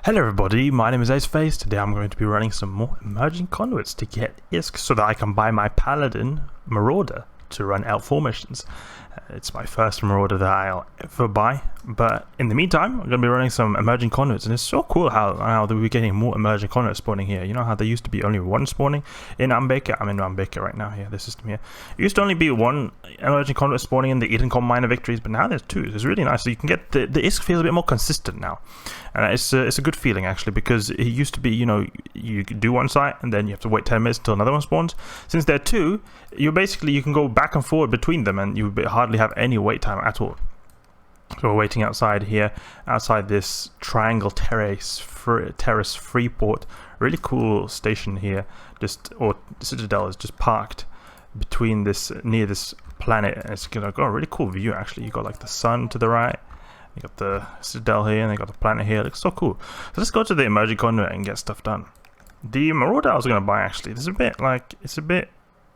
Hello everybody, my name is Aceface. Today I'm going to be running some more emerging conduits to get ISK so that I can buy my Paladin marauder to run L4 missions. It's my first marauder that I'll ever buy, but in the meantime I'm going to be running some emerging conduits, and it's so cool how we're getting more emerging conduits spawning here. You know how there used to be only one spawning in Ambeke? I'm in Ambeke right now here, this system here. It used to only be one emerging conduit spawning in the Edencom minor victories, but now there's two. It's really nice, so you can get the ISK feels a bit more consistent now. And it's a good feeling actually, because it used to be, you know, you do one site and then you have to wait 10 minutes until another one spawns. Since there are two, you can go back and forward between them and you hardly have any wait time at all. So we're waiting outside here, outside this triangle terrace freeport. Really cool station here, or Citadel is just parked between this, near this planet, and it's got a really cool view actually. You got like the sun to the right. You got the Citadel here, and they got the planet here. It looks so cool. So let's go to the emerging conduit and get stuff done. The marauder I was going to buy actually, this is a bit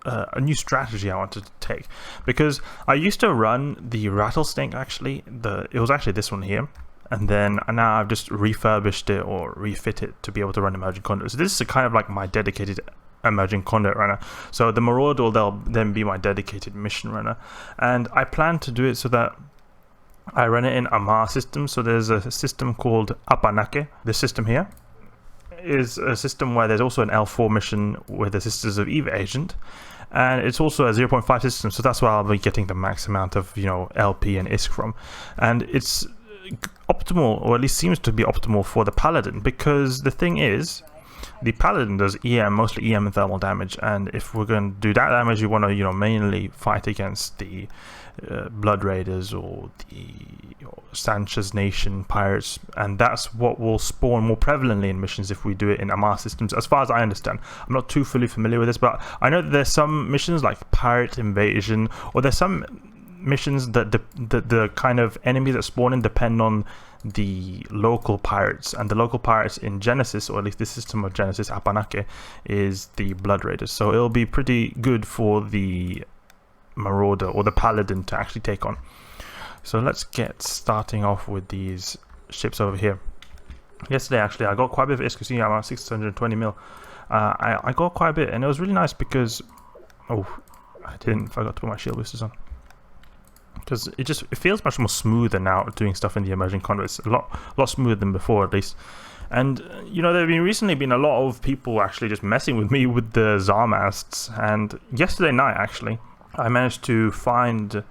a new strategy I wanted to take, because I used to run the Rattlesnake actually. It was actually this one here, and then now I've just refurbished it or refit it to be able to run emerging conduit. So this is kind of like my dedicated emerging conduit runner. So the marauder will then be my dedicated mission runner, and I plan to do it so that I run it in a system. So there's a system called Amplifier. This system here is a system where there's also an L4 mission with the Sisters of Eve agent, and it's also a 0.5 system, so that's where I'll be getting the max amount of, you know, LP and ISK from. And it's optimal, or at least seems to be optimal, for the Paladin, because the thing is, the Paladin does EM, mostly EM and thermal damage, and if we're going to do that damage, you want to, you know, mainly fight against the Blood Raiders or the Sanchez Nation pirates, and that's what will spawn more prevalently in missions if we do it in Amar systems, as far as I understand. I'm not too fully familiar with this, but I know that there's some missions like Pirate Invasion, or there's some missions that the kind of enemies that spawn in depend on the local pirates, and the local pirates in Genesis, or at least the system of Genesis, Amplifier, is the Blood Raiders. So it'll be pretty good for the marauder or the Paladin to actually take on. So let's get starting off with these ships over here. Yesterday actually I got quite a bit of ISK. See, I'm at 620 mil. I got quite a bit, and it was really nice because I forgot to put my shield boosters on, because it feels much more smoother now doing stuff in the emerging conduits. A lot smoother than before, at least. And you know, there have recently been a lot of people actually just messing with me with the Zarmasts, and yesterday night actually I managed to find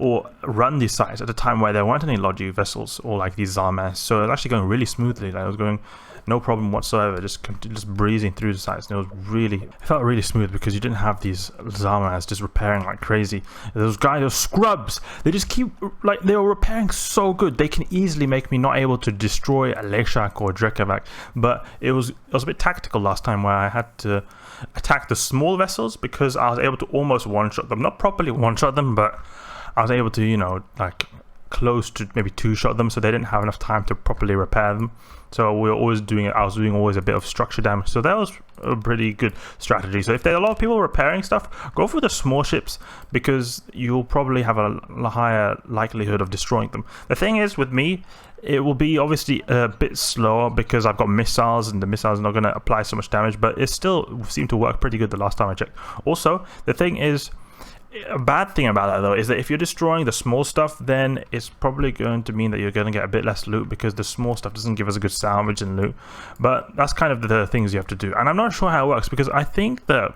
or run these sites at a time where there weren't any Logi vessels or like these Zarmasts, so it was actually going really smoothly. Like, I was going no problem whatsoever, just breezing through the sites, and it felt really smooth because you didn't have these Zarmasts just repairing like crazy. Those guys, those scrubs, they just keep, like, they were repairing so good. They can easily make me not able to destroy a Leshak or Drekavac, but it was a bit tactical last time where I had to attack the small vessels, because I was able to almost one-shot them. Not properly one-shot them, but I was able to, you know, like close to maybe two-shot them, so they didn't have enough time to properly repair them. So I was doing always a bit of structure damage, so that was a pretty good strategy. So if there are a lot of people repairing stuff, go for the small ships, because you'll probably have a higher likelihood of destroying them. The thing is, with me, it will be obviously a bit slower because I've got missiles, and the missiles are not going to apply so much damage, but it still seemed to work pretty good the last time I checked. Also, the thing is, a bad thing about that though is that if you're destroying the small stuff, then it's probably going to mean that you're going to get a bit less loot, because the small stuff doesn't give us a good salvage and loot. But that's kind of the things you have to do, and I'm not sure how it works, because I think that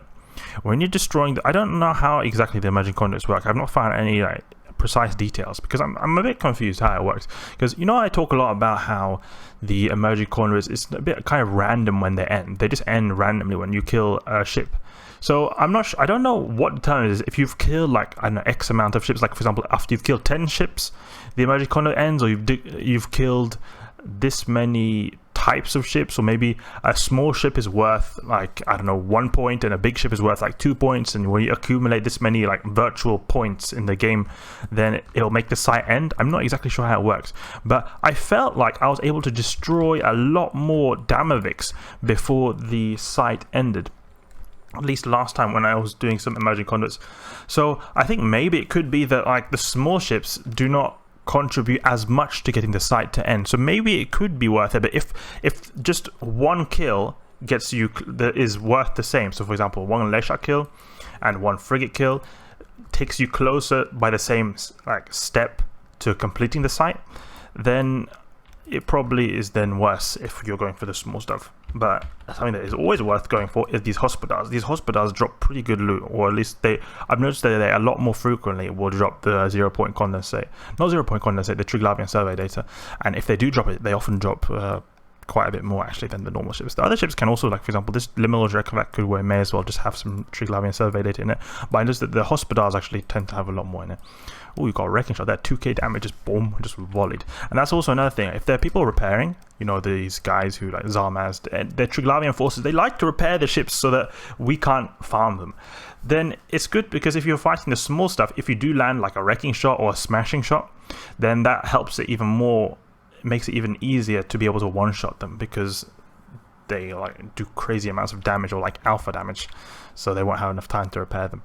when you're destroying I don't know how exactly the emerging conduits work. I've not found any like precise details, because I'm a bit confused how it works. Because, you know, I talk a lot about how the emerging conduits is a bit kind of random when they end. They just end randomly when you kill a ship. So I'm not sure, I don't know what determines if you've killed like, I don't know, X amount of ships. Like, for example, after you've killed 10 ships, the emerging conduit ends, or you've killed this many types of ships, or maybe a small ship is worth like, I don't know, 1 point, and a big ship is worth like 2 points, and when you accumulate this many like virtual points in the game, then it'll make the site end. I'm not exactly sure how it works, but I felt like I was able to destroy a lot more Damaviks before the site ended, at least last time when I was doing some emerging conduits. So I think maybe it could be that like the small ships do not contribute as much to getting the site to end. So maybe it could be worth it, but if just one kill gets you, that is worth the same. So for example, one Lesha kill and one frigate kill takes you closer by the same like step to completing the site, then it probably is then worse if you're going for the small stuff. But something that is always worth going for is these hospitals. These hospitals drop pretty good loot, or at least I've noticed that they a lot more frequently will drop the 0-point condensate. Not 0-point condensate, the Triglavian survey data. And if they do drop it, they often drop quite a bit more actually than the normal ships. The other ships can also, like for example, this liminal Drekavac could may as well just have some Triglavian survey data in it. But I noticed that the hospitals actually tend to have a lot more in it. Oh, you got a wrecking shot. That 2k damage, just boom, just volleyed. And that's also another thing. If there are people repairing, you know, these guys who like Zarmaz, their Triglavian forces, they like to repair the ships so that we can't farm them. Then it's good because if you're fighting the small stuff, if you do land like a wrecking shot or a smashing shot, then that helps it even more. It makes it even easier to be able to one-shot them because they like do crazy amounts of damage or like alpha damage, so they won't have enough time to repair them.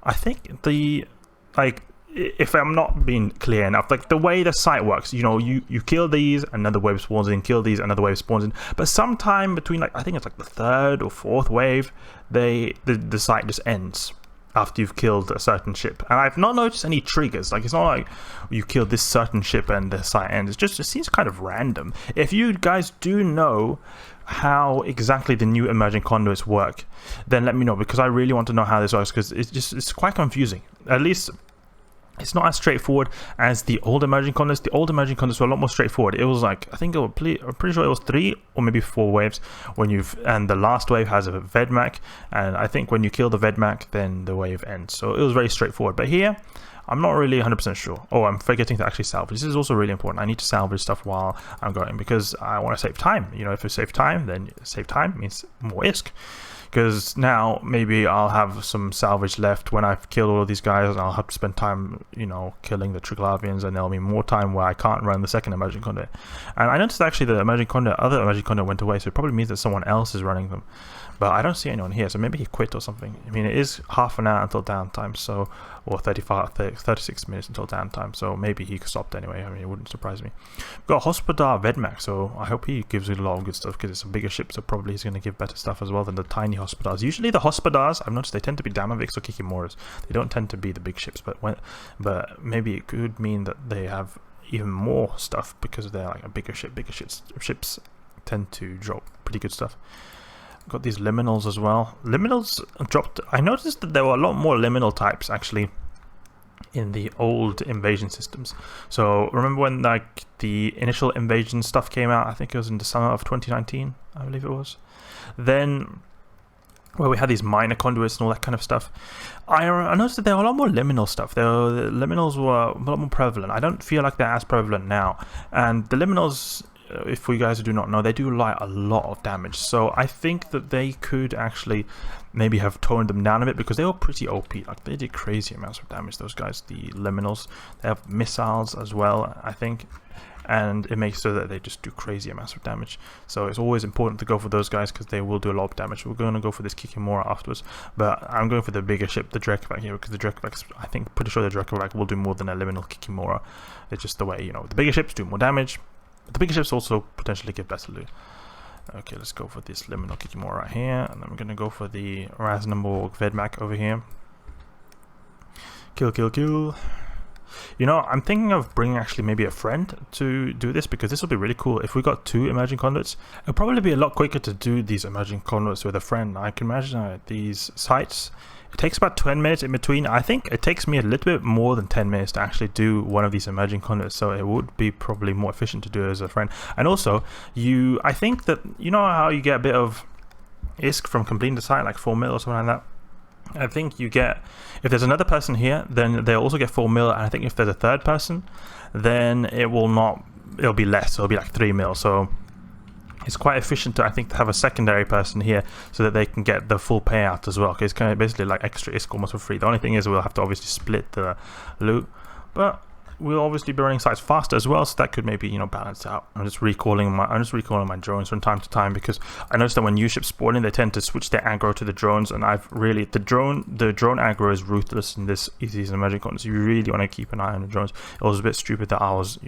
I think the if I'm not being clear enough, like the way the site works, you know, you kill these, another wave spawns in, kill these, another wave spawns in, but sometime between like I think it's like the 3rd or 4th wave, the site just ends after you've killed a certain ship. And I've not noticed any triggers. Like it's not like you kill this certain ship and the site ends. It seems kind of random. If you guys do know how exactly the new emerging conduits work, then let me know, because I really want to know how this works, because it's quite confusing. At least it's not as straightforward as the old emerging conduits. The old emerging conduits were a lot more straightforward. It was like, I think I'm pretty sure it was 3 or maybe 4 waves and the last wave has a Vedmak, and I think when you kill the Vedmak, then the wave ends. So it was very straightforward. But here, I'm not really 100% sure. Oh, I'm forgetting to actually salvage. This is also really important. I need to salvage stuff while I'm going because I want to save time. You know, if you save time, then save time means more ISK. Because now maybe I'll have some salvage left when I've killed all of these guys, and I'll have to spend time, you know, killing the Triglavians, and there'll be more time where I can't run the second emerging conduit. And I noticed actually the other emerging conduit went away, so it probably means that someone else is running them. But I don't see anyone here, so maybe he quit or something. I mean, it is half an hour until downtime, so, or 36 minutes until downtime, so maybe he stopped anyway. I mean, it wouldn't surprise me. We've got Hospodar Vedmak, so I hope he gives you a lot of good stuff, because it's a bigger ship, so probably he's going to give better stuff as well than the tiny Hospodars. Usually the Hospodars, I've noticed they tend to be Damaviks or Kikimoras. They don't tend to be the big ships, but maybe it could mean that they have even more stuff, because they're like a bigger ship. Bigger ships tend to drop pretty good stuff. Got these liminals as well. Liminals dropped. I noticed that there were a lot more liminal types actually in the old invasion systems. So remember when like the initial invasion stuff came out? I think it was in the summer of 2019, I believe it was. Then where we had these minor conduits and all that kind of stuff, I noticed that there were a lot more liminal stuff. The liminals were a lot more prevalent. I don't feel like they're as prevalent now. And the liminals, if you guys do not know, they do like a lot of damage. So I think that they could actually maybe have toned them down a bit, because they were pretty OP. Like they did crazy amounts of damage, those guys, the liminals. They have missiles as well, I think, and it makes so that they just do crazy amounts of damage. So it's always important to go for those guys, because they will do a lot of damage. We're going to go for this Kikimora afterwards, but I'm going for the bigger ship, the Drekavac here, because the Drekavac, I think, pretty sure the Drekavac will do more than a liminal Kikimora. It's just the way, you know, the bigger ships do more damage. The bigger ships also potentially give better loot. Okay, let's go for this liminal Kikimora right here, and then we're gonna go for the Raznamorg Vedmak over here. Kill, kill, kill. You know, I'm thinking of bringing actually maybe a friend to do this, because this will be really cool. If we got 2 emerging conduits, it'll probably be a lot quicker to do these emerging conduits with a friend. I can imagine these sites, it takes about 10 minutes in between. I think it takes me a little bit more than 10 minutes to actually do one of these emerging conduits, so it would be probably more efficient to do it as a friend. And also, I think that, you know how you get a bit of ISK from completing the site, like 4 mil or something like that? I think you get, if there's another person here, then they'll also get 4 mil, and I think if there's a third person, then it'll be less, it'll be like 3 mil. So it's quite efficient to, I think, to have a secondary person here so that they can get the full payout as well. Okay, it's kind of basically like extra ISK almost for free. The only thing is we'll have to obviously split the loot, but we'll obviously be running sites faster as well, so that could maybe, you know, balance out. I'm just recalling my drones from time to time, because I noticed that when new ships spawn in, they tend to switch their aggro to the drones, and the drone aggro is ruthless in this season emerging conduits. You really want to keep an eye on the drones. It was a bit stupid that I was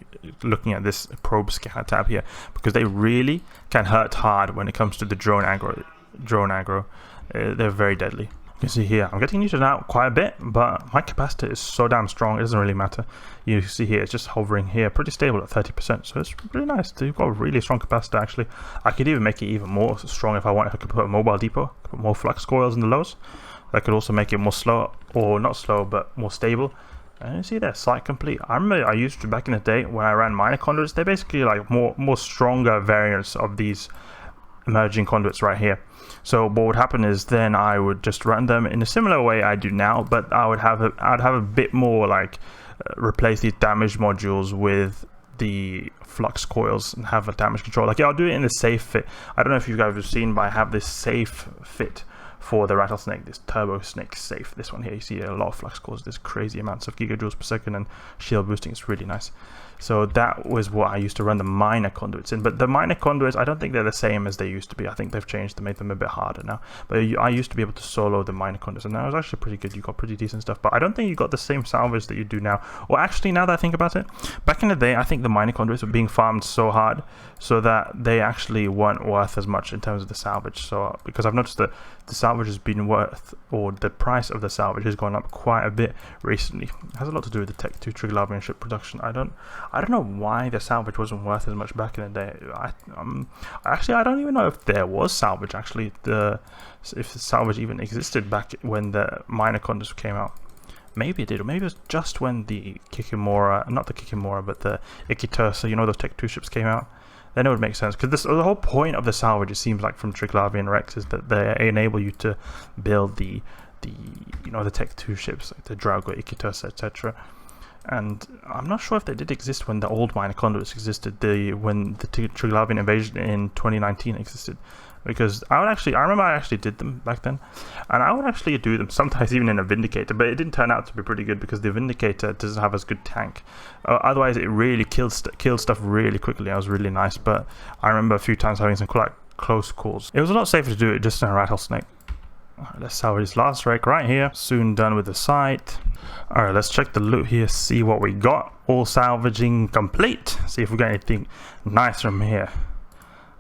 looking at this probe scanner tab here, because they really can hurt hard when it comes to the drone aggro. They're very deadly. You can see here, I'm getting neutered out quite a bit, but my capacitor is so damn strong, it doesn't really matter. You see here, it's just hovering here, pretty stable at 30%, so it's pretty nice. You've got a really strong capacitor, actually. I could even make it even more strong if I wanted. I could put a mobile depot, put more flux coils in the lows. That could also make it more slow, or not slow, but more stable. And you see there, site complete. I remember I used to, back in the day, when I ran minor conduits, they're basically like more stronger variants of these emerging conduits right here. So what would happen is then I would just run them in a similar way I do now, but I'd have a bit more like replace these damage modules with the flux coils and have a damage control. Like, yeah, I'll do it in the safe fit. I don't know if you guys have seen, but I have this safe fit for the Rattlesnake, this Turbosnake safe. This one here, you see a lot of flux coils. There's crazy amounts of gigajoules per second, and shield boosting is really nice. So that was what I used to run the minor conduits in. But the minor conduits, I don't think they're the same as they used to be. I think they've changed to make them a bit harder now. But I used to be able to solo the minor conduits, and that was actually pretty good. You got pretty decent stuff. But I don't think you got the same salvage that you do now. Or actually, now that I think about it, back in the day, I think the minor conduits were being farmed so hard so that they actually weren't worth as much in terms of the salvage. So because I've noticed that the salvage has been worth, or the price of the salvage has gone up quite a bit recently. It has a lot to do with the Tech 2 Triglavian ship production. I don't know why the salvage wasn't worth as much back in the day. Actually, I don't even know if there was salvage, actually, if the salvage even existed back when the minor conduits came out. Maybe it did, or maybe it was just when the Kikimora, not the Kikimora, but the Ikitursa, you know, those Tech 2 ships came out. Then it would make sense, because the whole point of the salvage, it seems like, from Triglavian Rex, is that they enable you to build the Tech 2 ships, like the Drago, Ikitursa, etc. And I'm not sure if they did exist when the old minor conduits existed, when the Triglavian invasion in 2019 existed. Because I remember I actually did them back then, and I would actually do them sometimes even in a Vindicator, but it didn't turn out to be pretty good because the Vindicator doesn't have as good tank. Otherwise, it really killed stuff really quickly. That was really nice, but I remember a few times having some quite close calls. It was a lot safer to do it just in a Rattlesnake. Alright, let's salvage this last wreck right here. Soon done with the site. Alright, let's check the loot here, see what we got. All salvaging complete. See if we got anything nice from here.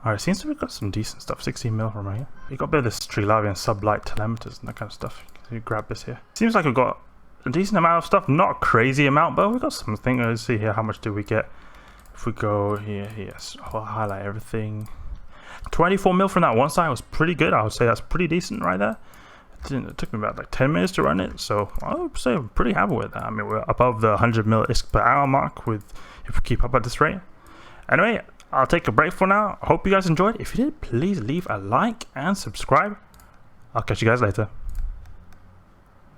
Alright, seems to be got some decent stuff. 16 mil from right here. We got a bit of this Triglavian sublight telemeters and that kind of stuff. You grab this here. Seems like we've got a decent amount of stuff. Not a crazy amount, but we got something. Let's see here. How much do we get? If we go here, yes. I'll highlight everything. 24 mil from that one side was pretty good. I would say that's pretty decent right there. It took me about like 10 minutes to run it, so I would say I'm pretty happy with that. I mean, we're above the 100 mil ISK per hour mark if we keep up at this rate. Anyway, I'll take a break for now. I hope you guys enjoyed. If you did, please leave a like and subscribe. I'll catch you guys later.